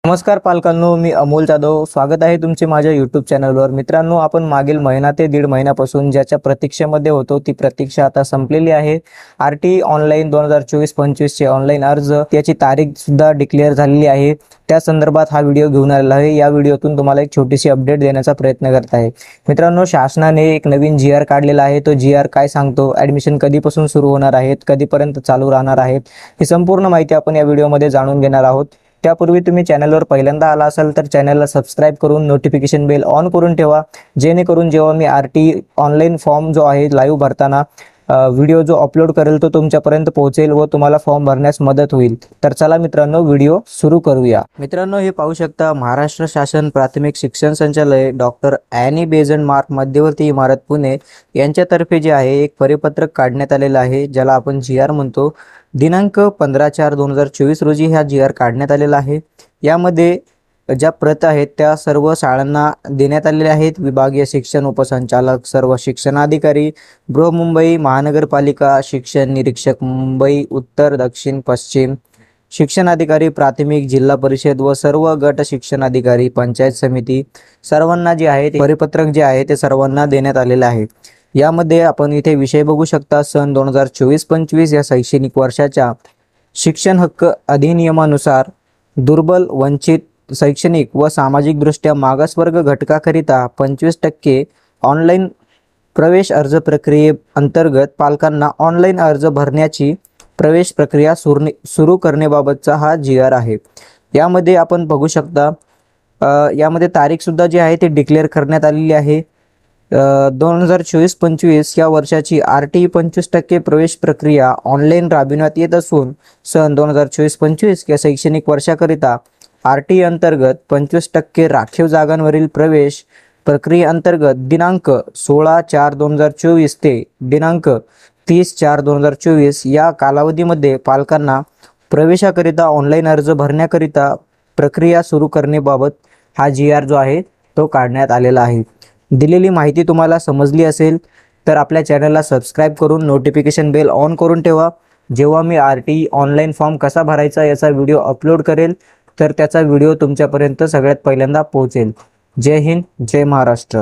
नमस्कार पालकांनो, मी अमोल जाधव स्वागत आहे तुमचे माझ्या यूट्यूब चॅनलवर। मित्रांनो, आपण मागील महिना ते दीड महिन्यापासून ज्याच्या प्रतीक्षेमध्ये होतो ती प्रतीक्षा आता संपलेली आहे। आरटी ऑनलाईन 2024-25 चे ऑनलाईन अर्ज त्याची तारीख सुद्धा डिक्लेअर झालेली आहे। त्या संदर्भात हा व्हिडिओ घेऊन आलेला आहे। या व्हिडिओतून तुम्हाला एक छोटीशी अपडेट देण्याचा प्रयत्न करत आहे। मित्रांनो, शासनाने एक नवीन जीआर काढलेला आहे। तो जीआर काय सांगतो, ॲडमिशन कधीपासून सुरू होणार आहेत, कधीपर्यंत चालू राहणार आहेत, ही संपूर्ण माहिती आपण या व्हिडिओमध्ये जाणून घेणार आहोत। त्यापूर्वी तुम्ही चॅनलवर पहिल्यांदा आला असाल तर चॅनलला सबस्क्राइब करून नोटिफिकेशन बेल ऑन करून ठेवा, जेणेकरून जेव्हा मी आरटी ऑनलाईन फॉर्म जो आहे लाईव्ह भरताना व्हिडिओ जो अपलोड करेल तो तुमच्यापर्यंत पोहोचेल व तुम्हाला फॉर्म भरण्यास मदत होईल। तर चला मित्रांनो, व्हिडिओ सुरू करूया। मित्रांनो, हे पाहू शकता, महाराष्ट्र शासन प्राथमिक शिक्षण संचालय डॉक्टर ॲनी बेझंट मार्क मध्यवर्ती इमारत पुणे यांच्यातर्फे जे आहे एक परिपत्रक काढण्यात आलेलं आहे, ज्याला आपण जीआर म्हणतो। दिनांक 15/4/2024 रोजी हा जीआर काढण्यात आलेला आहे। यामध्ये ज्या प्रत आहेत त्या सर्व शाळांना देण्यात आलेल्या आहेत। विभागीय शिक्षण उपसंचालक, सर्व शिक्षणाधिकारी, बृहन्मुंबई महानगरपालिका, शिक्षण निरीक्षक मुंबई उत्तर दक्षिण पश्चिम, शिक्षणाधिकारी प्राथमिक, जिल्हा परिषद व सर्व गट शिक्षणाधिकारी, पंचायत समिती, सर्वांना जे आहे परिपत्रक जे आहे ते सर्वांना देण्यात आलेले आहे। यामध्ये आपण इथे विषय बघू शकता, सन 2024-25 या शैक्षणिक वर्षाच्या शिक्षण हक्क अधिनियमानुसार दुर्बल, वंचित, शैक्षणिक व सामाजिकदृष्ट्या मागासवर्ग घटकाकरिता 25% ऑनलाईन प्रवेश अर्ज प्रक्रियेअंतर्गत पालकांना ऑनलाईन अर्ज भरण्याची प्रवेश प्रक्रिया सुरू करण्याबाबतचा हा जीआर आहे। यामध्ये आपण बघू शकता, यामध्ये तारीख सुद्धा जी आहे ते डिक्लेअर करण्यात आलेली आहे। 2024-25 या वर्षाची आरटी 25% प्रवेश प्रक्रिया ऑनलाईन राबविण्यात येत असून सन 2024-25 या शैक्षणिक वर्षाकरिता आरटी अंतर्गत 25% राखीव जागांवरील प्रवेश प्रक्रियेअंतर्गत दिनांक 16/4/2024 ते दिनांक 30/4/2024 या कालावधीमध्ये पालकांना प्रवेशाकरिता ऑनलाईन अर्ज भरण्याकरिता प्रक्रिया सुरू करण्याबाबत हा जीआर जो आहे तो काढण्यात आलेला आहे। दिलेली माहिती तुम्हाला समजली असेल तर आपल्या चॅनलला सबस्क्राइब करून नोटिफिकेशन बेल ऑन करून ठेवा। जेव्हा मी आरटी ऑनलाईन फॉर्म कसा भरायचा याचा व्हिडिओ अपलोड करेल तर त्याचा व्हिडिओ तुमच्यापर्यंत सगळ्यात पहिल्यांदा पोहोचेल। जय हिंद, जय महाराष्ट्र।